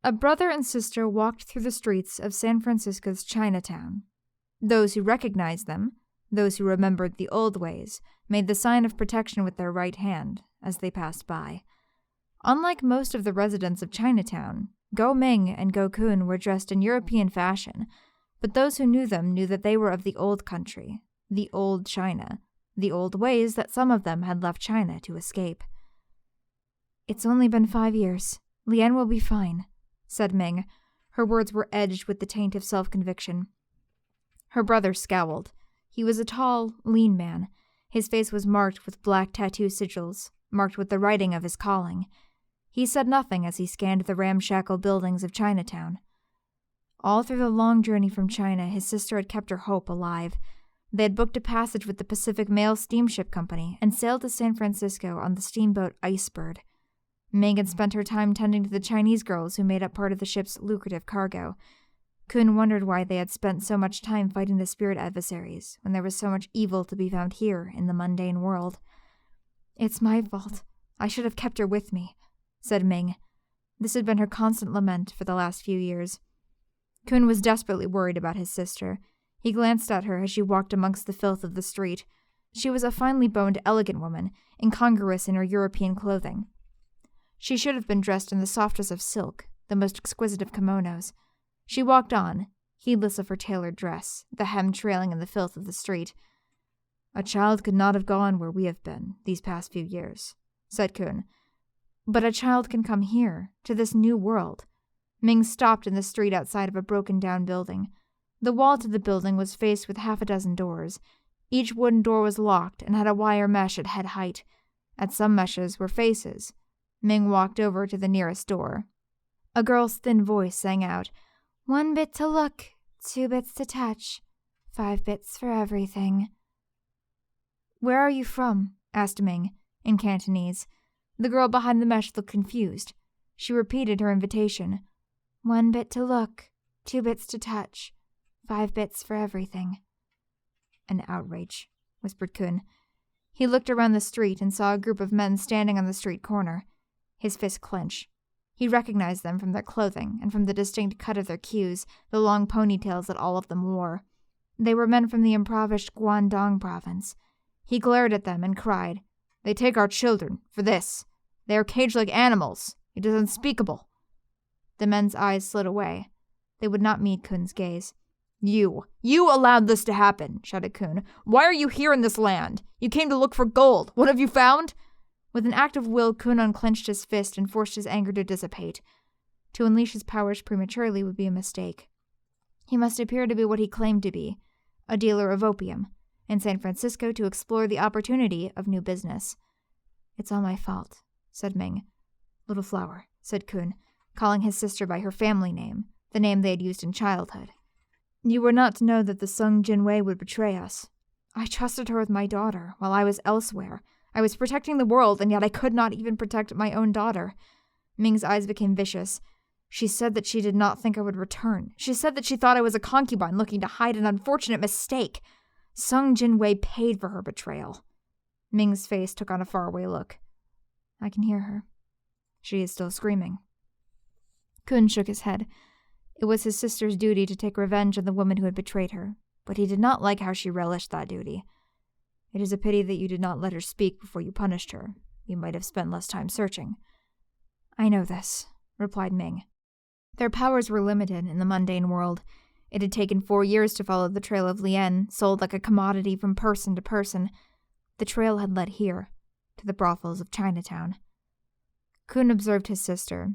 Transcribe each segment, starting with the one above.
A brother and sister walked through the streets of San Francisco's Chinatown. Those who recognized them, those who remembered the old ways, made the sign of protection with their right hand as they passed by. Unlike most of the residents of Chinatown, Go Ming and Go Kun were dressed in European fashion, but those who knew them knew that they were of the old country, the old China, the old ways that some of them had left China to escape. "It's only been 5 years. Lian will be fine," said Ming. Her words were edged with the taint of self-conviction. Her brother scowled. He was a tall, lean man. His face was marked with black tattoo sigils, marked with the writing of his calling. He said nothing as he scanned the ramshackle buildings of Chinatown. All through the long journey from China, his sister had kept her hope alive. They had booked a passage with the Pacific Mail Steamship Company and sailed to San Francisco on the steamboat Icebird. Ming had spent her time tending to the Chinese girls who made up part of the ship's lucrative cargo. Kun wondered why they had spent so much time fighting the spirit adversaries when there was so much evil to be found here in the mundane world. "It's my fault. I should have kept her with me," said Ming. This had been her constant lament for the last few years. Kun was desperately worried about his sister. He glanced at her as she walked amongst the filth of the street. She was a finely boned, elegant woman, incongruous in her European clothing. She should have been dressed in the softest of silk, the most exquisite of kimonos. She walked on, heedless of her tailored dress, the hem trailing in the filth of the street. "A child could not have gone where we have been these past few years," said Kun. "But a child can come here, to this new world." Ming stopped in the street outside of a broken-down building. The wall to the building was faced with half a dozen doors. Each wooden door was locked and had a wire mesh at head height. At some meshes were faces. Ming walked over to the nearest door. A girl's thin voice sang out, "1 bit to look, 2 bits to touch, 5 bits for everything." "Where are you from?" asked Ming, in Cantonese. The girl behind the mesh looked confused. She repeated her invitation. 1 bit to look, 2 bits to touch, 5 bits for everything. "An outrage," whispered Kun. He looked around the street and saw a group of men standing on the street corner. His fist clenched. He recognized them from their clothing and from the distinct cut of their queues, the long ponytails that all of them wore. They were men from the impoverished Guangdong province. He glared at them and cried, "They take our children, for this. They are caged like animals. It is unspeakable." The men's eyes slid away. They would not meet Kun's gaze. You allowed this to happen," shouted Kun. "Why are you here in this land? You came to look for gold. What have you found?" With an act of will, Kun unclenched his fist and forced his anger to dissipate. To unleash his powers prematurely would be a mistake. He must appear to be what he claimed to be, a dealer of opium, in San Francisco to explore the opportunity of new business. "It's all my fault," said Ming. "Little Flower," said Kun, calling his sister by her family name, the name they had used in childhood. "You were not to know that the Sung Jinwei would betray us. I trusted her with my daughter while I was elsewhere. I was protecting the world, and yet I could not even protect my own daughter." Ming's eyes became vicious. "She said that she did not think I would return. She said that she thought I was a concubine looking to hide an unfortunate mistake. Sung Jinwei paid for her betrayal." Ming's face took on a faraway look. "I can hear her. She is still screaming." Kun shook his head. It was his sister's duty to take revenge on the woman who had betrayed her, but he did not like how she relished that duty. "It is a pity that you did not let her speak before you punished her. You might have spent less time searching." "I know this," replied Ming. Their powers were limited in the mundane world. It had taken 4 years to follow the trail of Lian, sold like a commodity from person to person. The trail had led here, to the brothels of Chinatown. Kun observed his sister.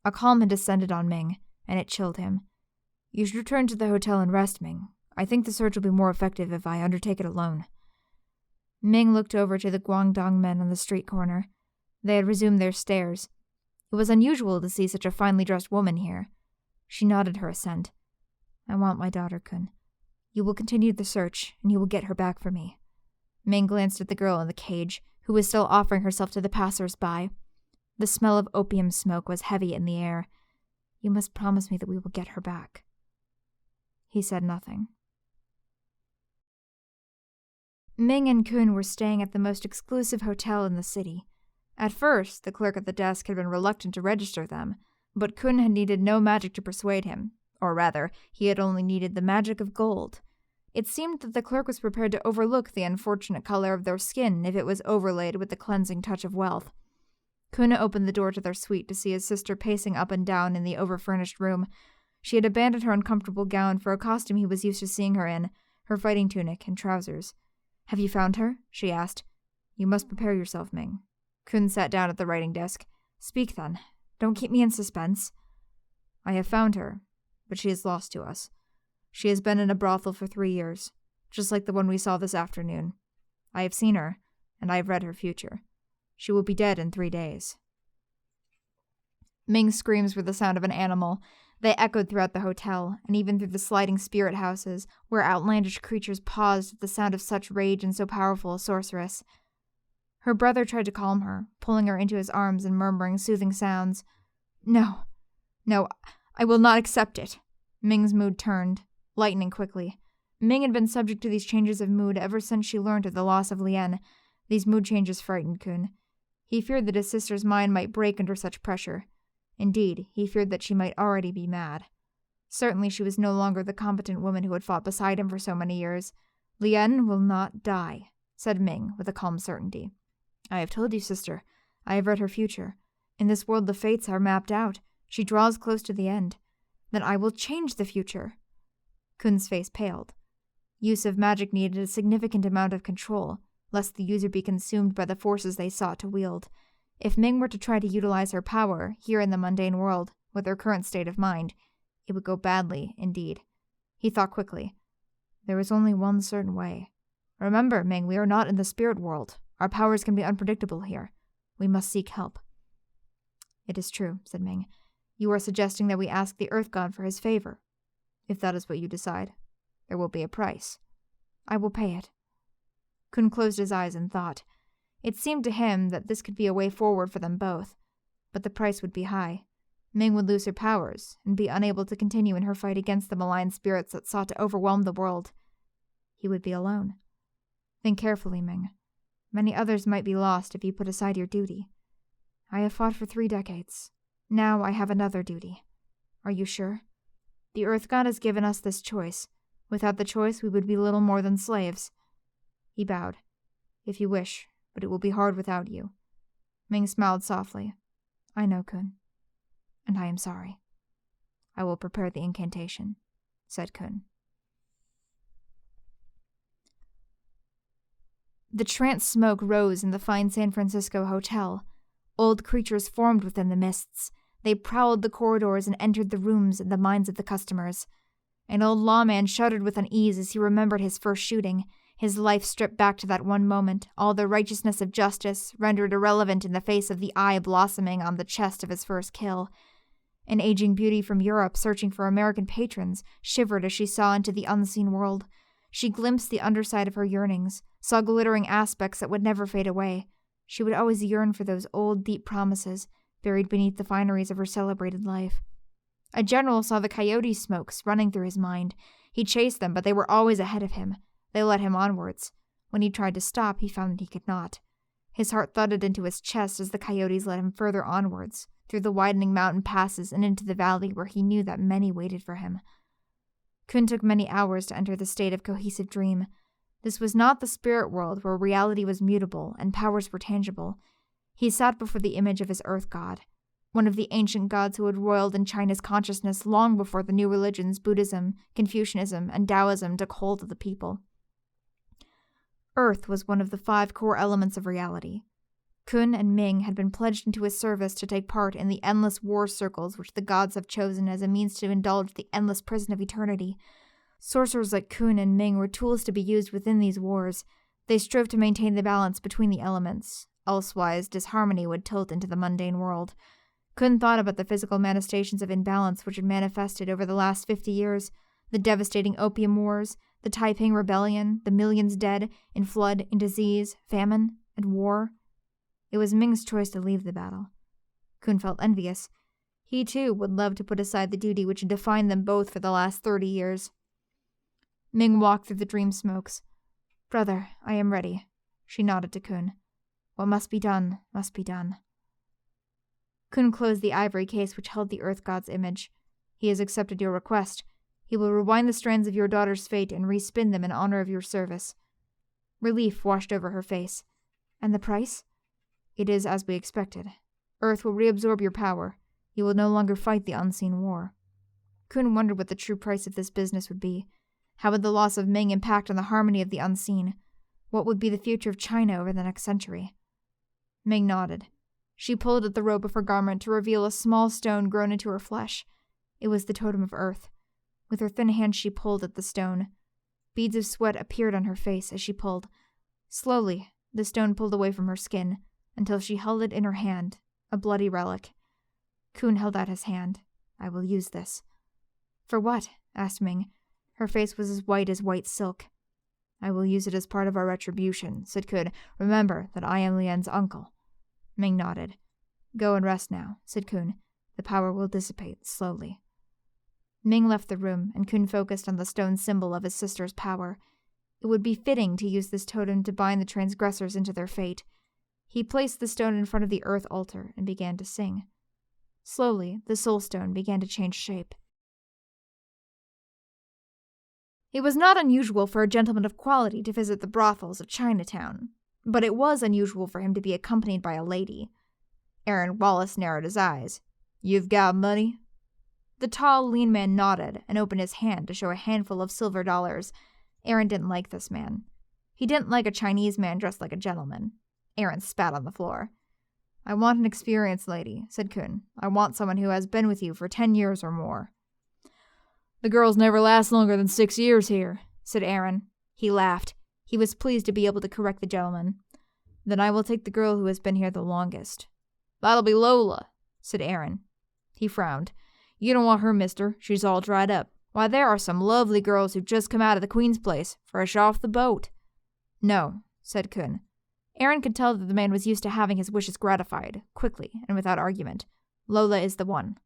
A calm had descended on Ming, and it chilled him. "You should return to the hotel and rest, Ming. I think the search will be more effective if I undertake it alone." Ming looked over to the Guangdong men on the street corner. They had resumed their stares. It was unusual to see such a finely dressed woman here. She nodded her assent. "I want my daughter, Kun. You will continue the search, and you will get her back for me." Ming glanced at the girl in the cage, who was still offering herself to the passers-by. The smell of opium smoke was heavy in the air. "You must promise me that we will get her back." He said nothing. Ming and Kun were staying at the most exclusive hotel in the city. At first, the clerk at the desk had been reluctant to register them, But Kun had needed no magic to persuade him, or rather, he had only needed the magic of gold. It seemed that the clerk was prepared to overlook the unfortunate color of their skin if it was overlaid with the cleansing touch of wealth. Kun opened the door to their suite to see his sister pacing up and down in the overfurnished room. She had abandoned her uncomfortable gown for a costume he was used to seeing her in, her fighting tunic and trousers. "Have you found her?" she asked. "You must prepare yourself, Ming." Kun sat down at the writing desk. "Speak, then. Don't keep me in suspense." "I have found her, but she is lost to us. She has been in a brothel for 3 years, just like the one we saw this afternoon. I have seen her, and I have read her future. She will be dead in 3 days." Ming's screams were the sound of an animal. They echoed throughout the hotel, and even through the sliding spirit houses, where outlandish creatures paused at the sound of such rage in so powerful a sorceress. Her brother tried to calm her, pulling her into his arms and murmuring soothing sounds. No, I will not accept it." Ming's mood turned, lightening quickly. Ming had been subject to these changes of mood ever since she learned of the loss of Lien. These mood changes frightened Kun. He feared that his sister's mind might break under such pressure. Indeed, he feared that she might already be mad. Certainly she was no longer the competent woman who had fought beside him for so many years. "Lien will not die," said Ming with a calm certainty. "I have told you, sister. I have read her future. In this world the fates are mapped out. She draws close to the end. Then I will change the future." Kun's face paled. Use of magic needed a significant amount of control, lest the user be consumed by the forces they sought to wield. If Ming were to try to utilize her power here in the mundane world, with her current state of mind, it would go badly indeed. He thought quickly. There is only one certain way. Remember, Ming, we are not in the spirit world. Our powers can be unpredictable here. We must seek help. "It is true," said Ming. "You are suggesting that we ask the Earth God for his favor. If that is what you decide, there will be a price. I will pay it." Kun closed his eyes in thought. It seemed to him that this could be a way forward for them both, but the price would be high. Ming would lose her powers and be unable to continue in her fight against the malign spirits that sought to overwhelm the world. He would be alone. "Think carefully, Ming. Many others might be lost if you put aside your duty. I have fought for 3 decades. Now I have another duty. Are you sure? The Earth God has given us this choice. Without the choice, we would be little more than slaves." He bowed. "If you wish, but it will be hard without you." Ming smiled softly. "I know, Kun. And I am sorry." "I will prepare the incantation," said Kun. The trance smoke rose in the fine San Francisco hotel. Old creatures formed within the mists. They prowled the corridors and entered the rooms and the minds of the customers. An old lawman shuddered with unease as he remembered his first shooting, his life stripped back to that one moment, all the righteousness of justice rendered irrelevant in the face of the eye blossoming on the chest of his first kill. An aging beauty from Europe searching for American patrons shivered as she saw into the unseen world. She glimpsed the underside of her yearnings, saw glittering aspects that would never fade away. She would always yearn for those old, deep promises, buried beneath the fineries of her celebrated life. A general saw the coyote smokes running through his mind. He chased them, but they were always ahead of him. They led him onwards. When he tried to stop, he found that he could not. His heart thudded into his chest as the coyotes led him further onwards, through the widening mountain passes and into the valley where he knew that many waited for him. Kun took many hours to enter the state of cohesive dream. This was not the spirit world where reality was mutable and powers were tangible. He sat before the image of his Earth God, one of the ancient gods who had roiled in China's consciousness long before the new religions Buddhism, Confucianism, and Taoism took hold of the people. Earth was one of the 5 core elements of reality. Kun and Ming had been pledged into his service to take part in the endless war circles which the gods have chosen as a means to indulge the endless prison of eternity. Sorcerers like Kun and Ming were tools to be used within these wars. They strove to maintain the balance between the elements. Elsewise, disharmony would tilt into the mundane world. Kun thought about the physical manifestations of imbalance which had manifested over the last 50 years, the devastating opium wars, the Taiping Rebellion, the millions dead in flood, in disease, famine, and war. It was Ming's choice to leave the battle. Kun felt envious. He, too, would love to put aside the duty which had defined them both for the last 30 years. Ming walked through the dream smokes. "Brother, I am ready." She nodded to Kun. "What must be done, must be done." Kun closed the ivory case which held the Earth God's image. He has accepted your request. He will rewind the strands of your daughter's fate and respin them in honor of your service. Relief washed over her face. And the price? It is as we expected. Earth will reabsorb your power. You will no longer fight the unseen war. Kun wondered what the true price of this business would be. How would the loss of Ming impact on the harmony of the unseen? What would be the future of China over the next century? Ming nodded. She pulled at the robe of her garment to reveal a small stone grown into her flesh. It was the totem of Earth. With her thin hand she pulled at the stone. Beads of sweat appeared on her face as she pulled. Slowly, the stone pulled away from her skin, until she held it in her hand, a bloody relic. Kun held out his hand. I will use this. For what? Asked Ming. Her face was as white silk. I will use it as part of our retribution, said Kun. Remember that I am Lian's uncle. Ming nodded. Go and rest now, said Kun. The power will dissipate slowly. Ming left the room, and Kun focused on the stone symbol of his sister's power. It would be fitting to use this totem to bind the transgressors into their fate. He placed the stone in front of the earth altar and began to sing. Slowly, the soul stone began to change shape. It was not unusual for a gentleman of quality to visit the brothels of Chinatown, but it was unusual for him to be accompanied by a lady. Aaron Wallace narrowed his eyes. You've got money? The tall, lean man nodded and opened his hand to show a handful of silver dollars. Aaron didn't like this man. He didn't like a Chinese man dressed like a gentleman. Aaron spat on the floor. I want an experienced lady, said Kun. I want someone who has been with you for 10 years or more. The girls never last longer than 6 years here, said Aaron. He laughed. He was pleased to be able to correct the gentleman. Then I will take the girl who has been here the longest. That'll be Lola, said Aaron. He frowned. You don't want her, mister. She's all dried up. Why, there are some lovely girls who've just come out of the Queen's place, fresh off the boat. No, said Kun. Aaron could tell that the man was used to having his wishes gratified, quickly and without argument. Lola is the one.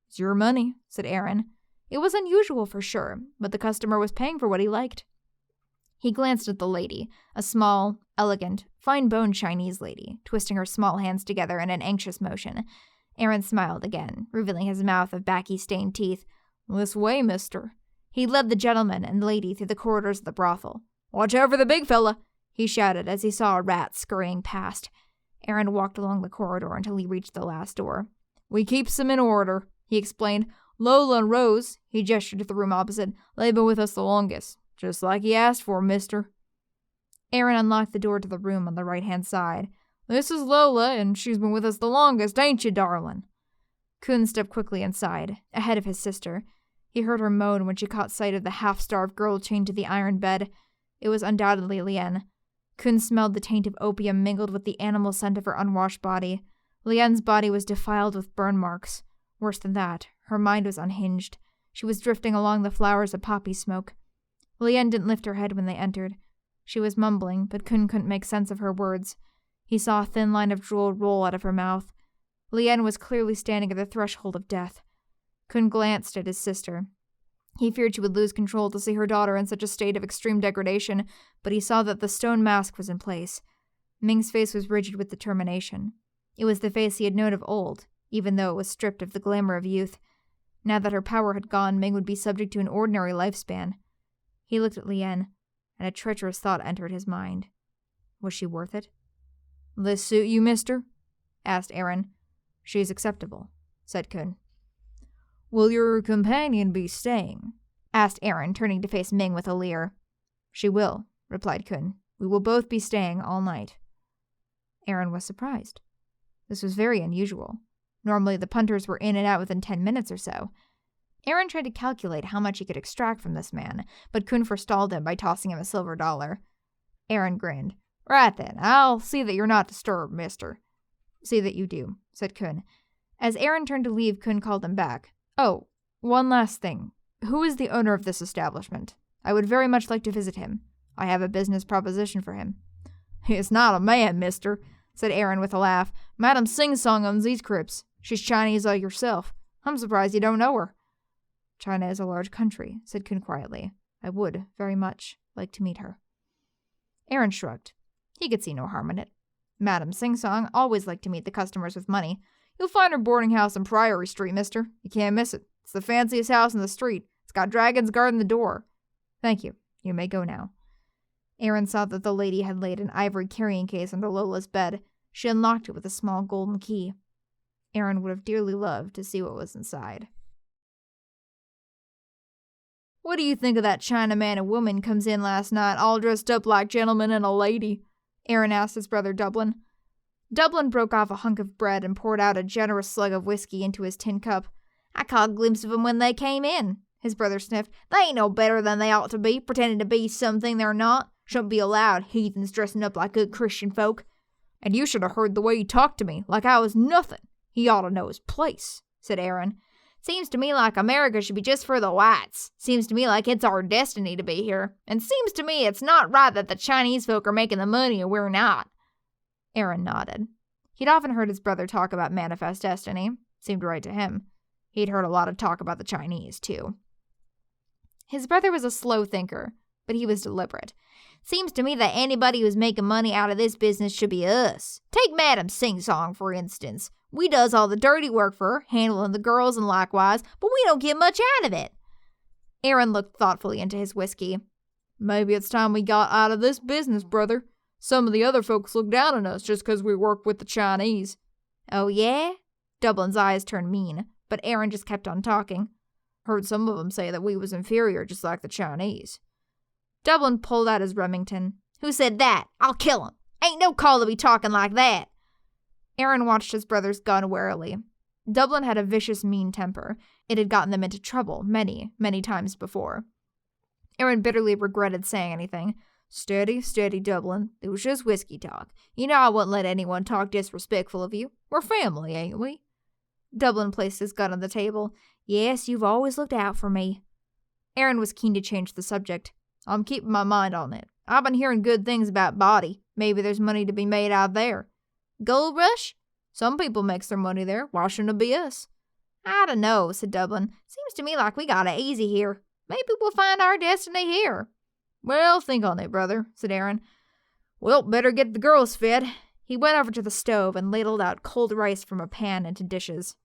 It's your money, said Aaron. It was unusual for sure, but the customer was paying for what he liked. He glanced at the lady, a small, elegant, fine-boned Chinese lady, twisting her small hands together in an anxious motion. Aaron smiled again, revealing his mouth of backy-stained teeth. This way, mister. He led the gentleman and lady through the corridors of the brothel. Watch out for the big fella, he shouted as he saw a rat scurrying past. Aaron walked along the corridor until he reached the last door. We keeps them in order, he explained. Lola and Rose, he gestured to the room opposite, they've been with us the longest. Just like you asked for, mister. Aaron unlocked the door to the room on the right-hand side. This is Lola, and she's been with us the longest, ain't you, darlin'? Kun stepped quickly inside, ahead of his sister. He heard her moan when she caught sight of the half-starved girl chained to the iron bed. It was undoubtedly Lian. Kun smelled the taint of opium mingled with the animal scent of her unwashed body. Lian's body was defiled with burn marks. Worse than that, her mind was unhinged. She was drifting along the flowers of poppy smoke. Lian didn't lift her head when they entered. She was mumbling, but Kun couldn't make sense of her words. He saw a thin line of drool roll out of her mouth. Lian was clearly standing at the threshold of death. Kun glanced at his sister. He feared she would lose control to see her daughter in such a state of extreme degradation, but he saw that the stone mask was in place. Ming's face was rigid with determination. It was the face he had known of old, even though it was stripped of the glamour of youth. Now that her power had gone, Ming would be subject to an ordinary lifespan. He looked at Lian, and a treacherous thought entered his mind. Was she worth it? This suit you, mister? Asked Aaron. She is acceptable, said Kun. Will your companion be staying? Asked Aaron, turning to face Ming with a leer. She will, replied Kun. We will both be staying all night. Aaron was surprised. This was very unusual. Normally the punters were in and out within 10 minutes or so. Aaron tried to calculate how much he could extract from this man, but Kun forestalled him by tossing him a silver dollar. Aaron grinned. Right then, I'll see that you're not disturbed, mister. See that you do, said Kun. As Aaron turned to leave, Kun called him back. Oh, one last thing. Who is the owner of this establishment? I would very much like to visit him. I have a business proposition for him. He is not a man, mister, said Aaron with a laugh. Madam Sing-Song owns these crypts. She's Chinese like yourself. I'm surprised you don't know her. China is a large country, said Kun quietly. I would, very much, like to meet her. Aaron shrugged. He could see no harm in it. Madam Sing-Song always liked to meet the customers with money. You'll find her boarding house on Priory Street, mister. You can't miss it. It's the fanciest house in the street. It's got dragons guarding the door." "Thank you. You may go now." Aaron saw that the lady had laid an ivory carrying case under Lola's bed. She unlocked it with a small golden key. Aaron would have dearly loved to see what was inside. "What do you think of that Chinaman and woman comes in last night, all dressed up like gentleman and a lady?" Aaron asked his brother Dublin. Dublin broke off a hunk of bread and poured out a generous slug of whiskey into his tin cup. "I caught a glimpse of 'em when they came in," his brother sniffed. "They ain't no better than they ought to be, pretending to be something they're not. Shouldn't be allowed, heathens dressing up like good Christian folk." "And you should have heard the way he talked to me, like I was nothing. He ought to know his place," said Aaron. "Seems to me like America should be just for the whites. Seems to me like it's our destiny to be here. And seems to me it's not right that the Chinese folk are making the money and we're not." Aaron nodded. He'd often heard his brother talk about manifest destiny. Seemed right to him. He'd heard a lot of talk about the Chinese, too. His brother was a slow thinker, but he was deliberate. "Seems to me that anybody who's making money out of this business should be us. Take Madam Sing Song, for instance. We does all the dirty work for her, handling the girls and likewise, but we don't get much out of it." Aaron looked thoughtfully into his whiskey. "Maybe it's time we got out of this business, brother. Some of the other folks look down on us just 'cause we work with the Chinese." "Oh, yeah?" Dublin's eyes turned mean, but Aaron just kept on talking. "Heard some of them say that we was inferior just like the Chinese." Dublin pulled out his Remington. "Who said that? I'll kill him. Ain't no call to be talking like that." Aaron watched his brother's gun warily. Dublin had a vicious, mean temper. It had gotten them into trouble many, many times before. Aaron bitterly regretted saying anything. Steady, Dublin. It was just whiskey talk. You know I wouldn't let anyone talk disrespectful of you. We're family, ain't we?" Dublin placed his gun on the table. "Yes, you've always looked out for me." Aaron was keen to change the subject. "I'm keeping my mind on it. I've been hearing good things about Body. Maybe there's money to be made out there." "Gold rush?" "Some people makes their money there. Why shouldn't it be us?" "I don't know," said Dublin. "Seems to me like we got it easy here. Maybe we'll find our destiny here." "Well, think on it, brother," said Aaron. "Well, better get the girls fed." He went over to the stove and ladled out cold rice from a pan into dishes.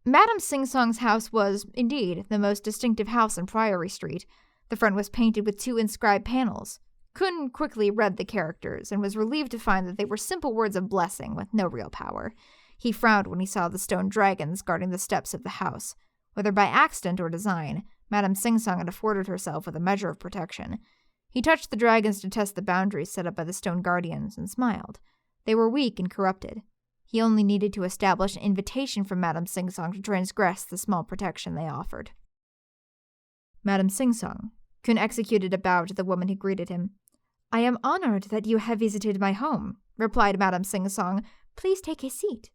Madame Sing Song's house was, indeed, the most distinctive house in Priory Street. The front was painted with 2 inscribed panels. Kun quickly read the characters and was relieved to find that they were simple words of blessing with no real power. He frowned when he saw the stone dragons guarding the steps of the house. Whether by accident or design, Madame Sing Song had afforded herself with a measure of protection. He touched the dragons to test the boundaries set up by the stone guardians and smiled. They were weak and corrupted. He only needed to establish an invitation from Madame Sing Song to transgress the small protection they offered. "Madame Sing Song," Kun executed a bow to the woman who greeted him. "I am honored that you have visited my home," replied Madame Sing Song. "Please take a seat."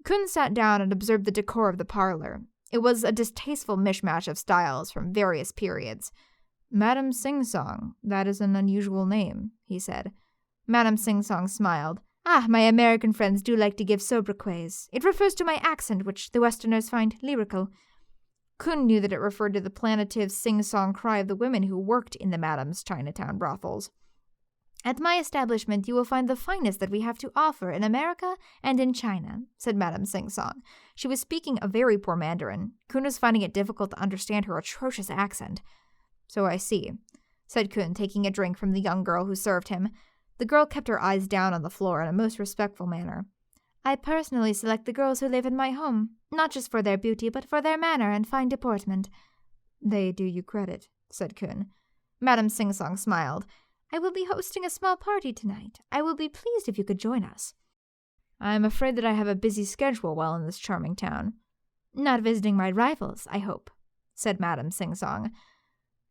Kun sat down and observed the decor of the parlor. It was a distasteful mishmash of styles from various periods. "Madame Sing Song, that is an unusual name," he said. Madame Sing Song smiled. "Ah, my American friends do like to give sobriquets. It refers to my accent, which the Westerners find lyrical." Kun knew that it referred to the plaintive sing-song cry of the women who worked in the Madame's Chinatown brothels. "At my establishment you will find the finest that we have to offer in America and in China," said Madame Sing Song. She was speaking a very poor Mandarin. Kun was finding it difficult to understand her atrocious accent. "So I see," said Kun, taking a drink from the young girl who served him. The girl kept her eyes down on the floor in a most respectful manner. "I personally select the girls who live in my home, not just for their beauty, but for their manner and fine deportment." "They do you credit," said Kun. Madame Sing Song smiled. "I will be hosting a small party tonight. I will be pleased if you could join us." "I am afraid that I have a busy schedule while in this charming town." "Not visiting my rivals, I hope," said Madame Sing Song.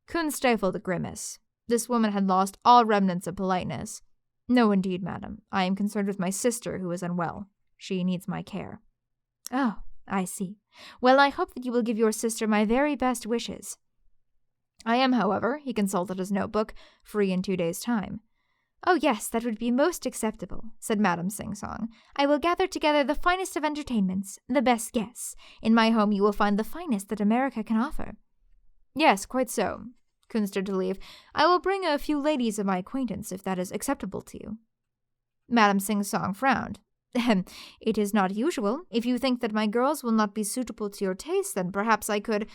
Kun stifled a grimace. This woman had lost all remnants of politeness. "No, indeed, madam. I am concerned with my sister, who is unwell. She needs my care." "Oh, I see. Well, I hope that you will give your sister my very best wishes." "I am, however," he consulted his notebook, "free in 2 days' time." "Oh, yes, that would be most acceptable," said Madame Sing Song. "I will gather together the finest of entertainments, the best guests. In my home you will find the finest that America can offer." "Yes, quite so." Kun stood to leave. "I will bring a few ladies of my acquaintance, if that is acceptable to you." Madame Sing-Song frowned. It is not usual. If you think that my girls will not be suitable to your taste, then perhaps I could—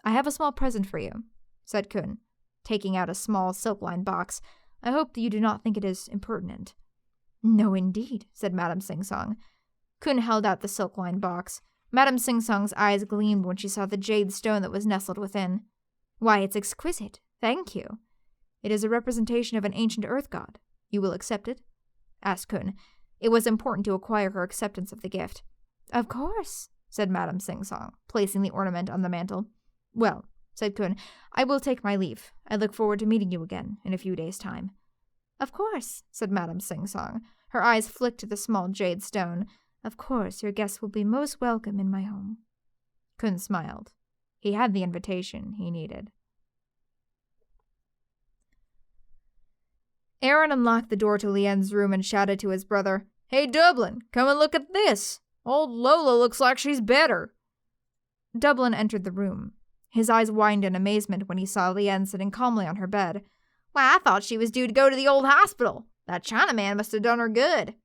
I have a small present for you, said Kun, taking out a small silk-lined box. I hope that you do not think it is impertinent. No, indeed, said Madame Sing-Song. Kun held out the silk-lined box. Madame Sing-Song's eyes gleamed when she saw the jade stone that was nestled within. Why, it's exquisite. Thank you. It is a representation of an ancient earth god. You will accept it? Asked Kun. It was important to acquire her acceptance of the gift. Of course, said Madame Sing-Song, placing the ornament on the mantel. Well, said Kun, I will take my leave. I look forward to meeting you again in a few days' time. Of course, said Madame Sing-Song. Her eyes flicked to the small jade stone. Of course, your guests will be most welcome in my home. Kun smiled. He had the invitation he needed. Aaron unlocked the door to Lien's room and shouted to his brother, Hey, Dublin, come and look at this. Old Lola looks like she's better. Dublin entered the room. His eyes widened in amazement when he saw Lien sitting calmly on her bed. Why, I thought she was due to go to the old hospital. That Chinaman must have done her good.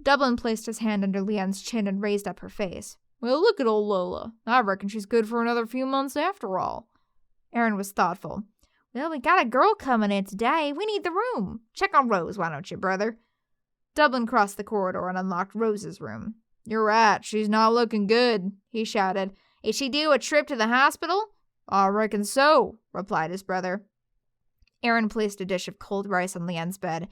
Dublin placed his hand under Lien's chin and raised up her face. Well, look at old Lola. I reckon she's good for another few months after all. Aaron was thoughtful. Well, we got a girl coming in today. We need the room. Check on Rose, why don't you, brother? Dublin crossed the corridor and unlocked Rose's room. You're right, she's not looking good, he shouted. Is she due a trip to the hospital? I reckon so, replied his brother. Aaron placed a dish of cold rice on Lien's bed.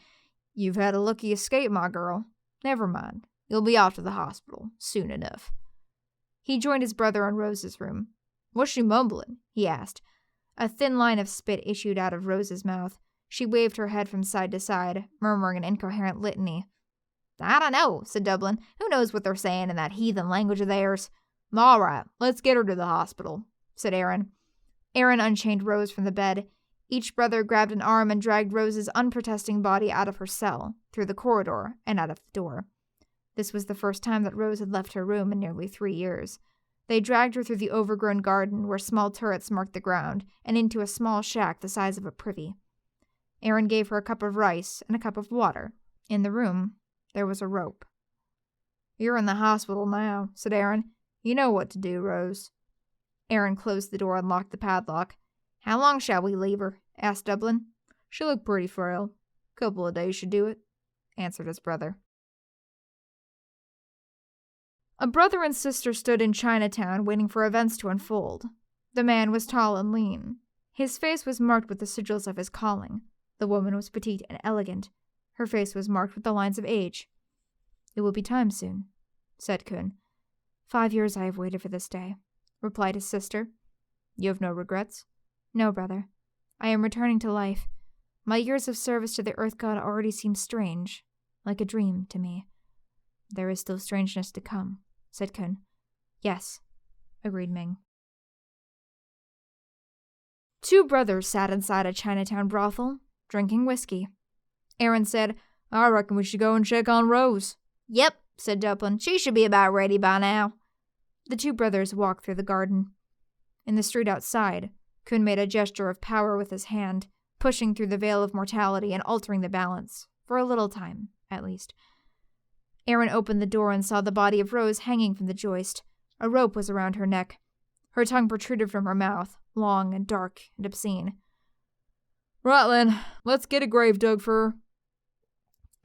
You've had a lucky escape, my girl. Never mind. You'll be off to the hospital soon enough. He joined his brother in Rose's room. What's she mumbling? He asked. A thin line of spit issued out of Rose's mouth. She waved her head from side to side, murmuring an incoherent litany. I don't know, said Dublin. Who knows what they're saying in that heathen language of theirs? All right, let's get her to the hospital, said Aaron. Aaron unchained Rose from the bed. Each brother grabbed an arm and dragged Rose's unprotesting body out of her cell, through the corridor, and out of the door. This was the first time that Rose had left her room in nearly 3 years. They dragged her through the overgrown garden where small turrets marked the ground, and into a small shack the size of a privy. Aaron gave her a cup of rice and a cup of water. In the room, there was a rope. You're in the hospital now, said Aaron. You know what to do, Rose. Aaron closed the door and locked the padlock. How long shall we leave her? Asked Dublin. She looked pretty frail. Couple of days should do it, answered his brother. A brother and sister stood in Chinatown waiting for events to unfold. The man was tall and lean. His face was marked with the sigils of his calling. The woman was petite and elegant. Her face was marked with the lines of age. It will be time soon, said Kun. 5 years I have waited for this day, replied his sister. You have no regrets? No, brother. I am returning to life. My years of service to the Earth God already seem strange, like a dream to me. There is still strangeness to come, said Kun. Yes, agreed Ming. 2 brothers sat inside a Chinatown brothel, drinking whiskey. Aaron said, I reckon we should go and check on Rose. Yep, said Dublin. She should be about ready by now. The 2 brothers walked through the garden. In the street outside, Kun made a gesture of power with his hand, pushing through the veil of mortality and altering the balance, for a little time, at least. Aaron opened the door and saw the body of Rose hanging from the joist. A rope was around her neck. Her tongue protruded from her mouth, long and dark and obscene. Right, then, let's get a grave dug for her.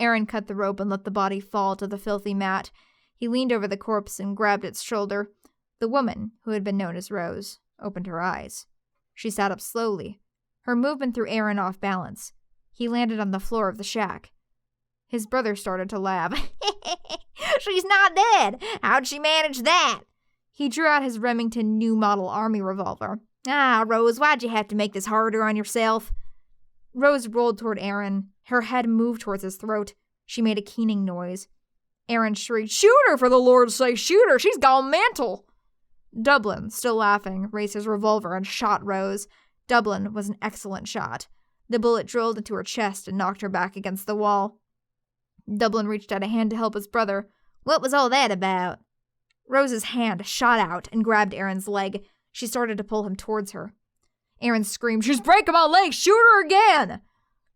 Aaron cut the rope and let the body fall to the filthy mat. He leaned over the corpse and grabbed its shoulder. The woman, who had been known as Rose, opened her eyes. She sat up slowly. Her movement threw Aaron off balance. He landed on the floor of the shack. His brother started to laugh. She's not dead. How'd she manage that? He drew out his Remington new model army revolver. Ah, Rose, why'd you have to make this harder on yourself? Rose rolled toward Aaron. Her head moved towards his throat. She made a keening noise. Aaron shrieked, Shoot her, for the Lord's sake, shoot her! She's gone mental! Dublin, still laughing, raised his revolver and shot Rose. Dublin was an excellent shot. The bullet drilled into her chest and knocked her back against the wall. Dublin reached out a hand to help his brother. What was all that about? Rose's hand shot out and grabbed Aaron's leg. She started to pull him towards her. Aaron screamed, She's breaking my leg! Shoot her again!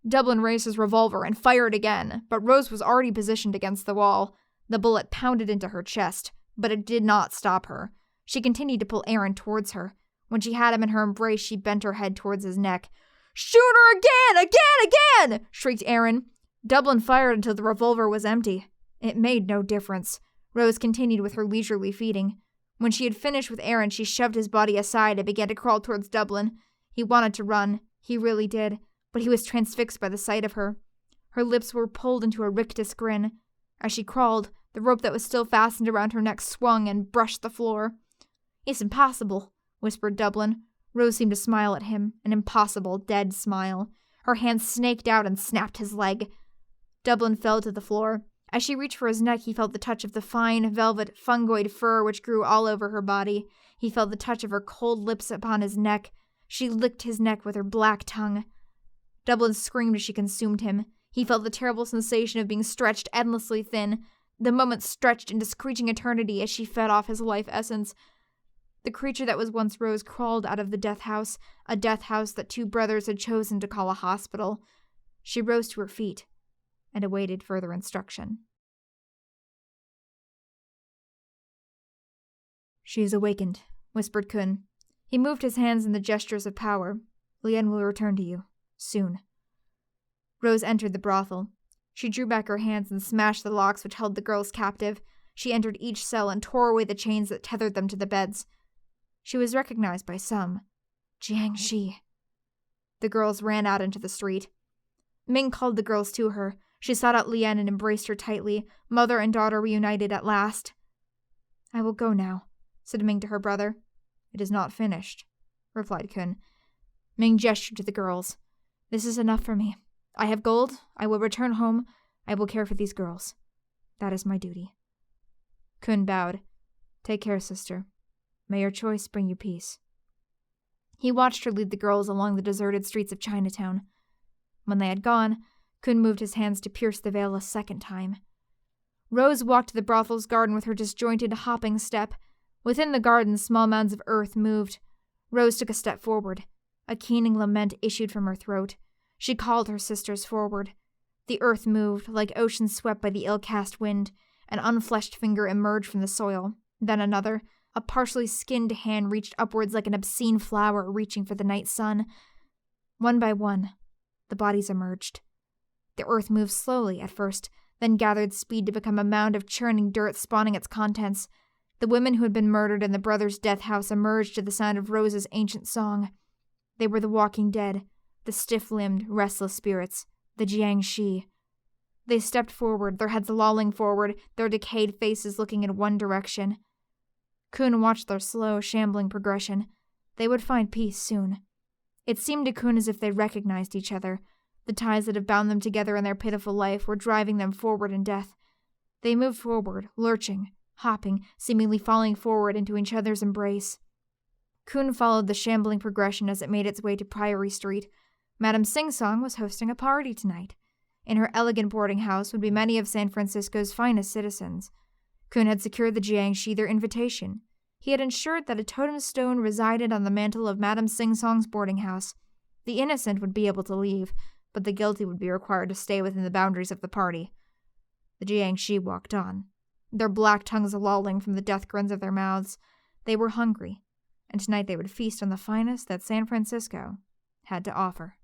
Dublin raised his revolver and fired again, but Rose was already positioned against the wall. The bullet pounded into her chest, but it did not stop her. She continued to pull Aaron towards her. When she had him in her embrace, she bent her head towards his neck. "Shoot her again! Again! Shrieked Aaron. Dublin fired until the revolver was empty. It made no difference. Rose continued with her leisurely feeding. When she had finished with Aaron, she shoved his body aside and began to crawl towards Dublin. He wanted to run. He really did. But he was transfixed by the sight of her. Her lips were pulled into a rictus grin. As she crawled, the rope that was still fastened around her neck swung and brushed the floor. "It's impossible," whispered Dublin. Rose seemed to smile at him, an impossible, dead smile. Her hand snaked out and snapped his leg. Dublin fell to the floor. As she reached for his neck, he felt the touch of the fine, velvet, fungoid fur which grew all over her body. He felt the touch of her cold lips upon his neck. She licked his neck with her black tongue. Dublin screamed as she consumed him. He felt the terrible sensation of being stretched endlessly thin. The moments stretched into screeching eternity as she fed off his life essence. The creature that was once Rose crawled out of the death house, a death house that two brothers had chosen to call a hospital. She rose to her feet and awaited further instruction. "She is awakened," whispered Kun. He moved his hands in the gestures of power. "Lien will return to you. Soon." Rose entered the brothel. She drew back her hands and smashed the locks which held the girls captive. She entered each cell and tore away the chains that tethered them to the beds. She was recognized by some. Jiang Shi. The girls ran out into the street. Ming called the girls to her. She sought out Lien and embraced her tightly. Mother and daughter reunited at last. "I will go now," said Ming to her brother. "It is not finished," replied Kun. Ming gestured to the girls. "This is enough for me. I have gold. I will return home. I will care for these girls. That is my duty." Kun bowed. "Take care, sister. May your choice bring you peace." He watched her lead the girls along the deserted streets of Chinatown. When they had gone, Kun moved his hands to pierce the veil a second time. Rose walked to the brothel's garden with her disjointed, hopping step. Within the garden, small mounds of earth moved. Rose took a step forward. A keening lament issued from her throat. She called her sisters forward. The earth moved, like ocean swept by the ill-cast wind. An unfleshed finger emerged from the soil. Then another. A partially skinned hand reached upwards like an obscene flower reaching for the night sun. One by one, the bodies emerged. The earth moved slowly at first, then gathered speed to become a mound of churning dirt spawning its contents. The women who had been murdered in the brothers' death house emerged to the sound of Rose's ancient song. They were the walking dead, the stiff-limbed, restless spirits, the Jiang Shi. They stepped forward, their heads lolling forward, their decayed faces looking in one direction. Kun watched their slow, shambling progression. They would find peace soon. It seemed to Kun as if they recognized each other. The ties that had bound them together in their pitiful life were driving them forward in death. They moved forward, lurching, hopping, seemingly falling forward into each other's embrace. Kun followed the shambling progression as it made its way to Priory Street. Madame Sing-Song was hosting a party tonight. In her elegant boarding house would be many of San Francisco's finest citizens. Kun had secured the Jiang Shi their invitation. He had ensured that a totem stone resided on the mantel of Madame Sing-Song's boarding house. The innocent would be able to leave, but the guilty would be required to stay within the boundaries of the party. The Jiang Shi walked on, their black tongues lolling from the death grins of their mouths. They were hungry, and tonight they would feast on the finest that San Francisco had to offer.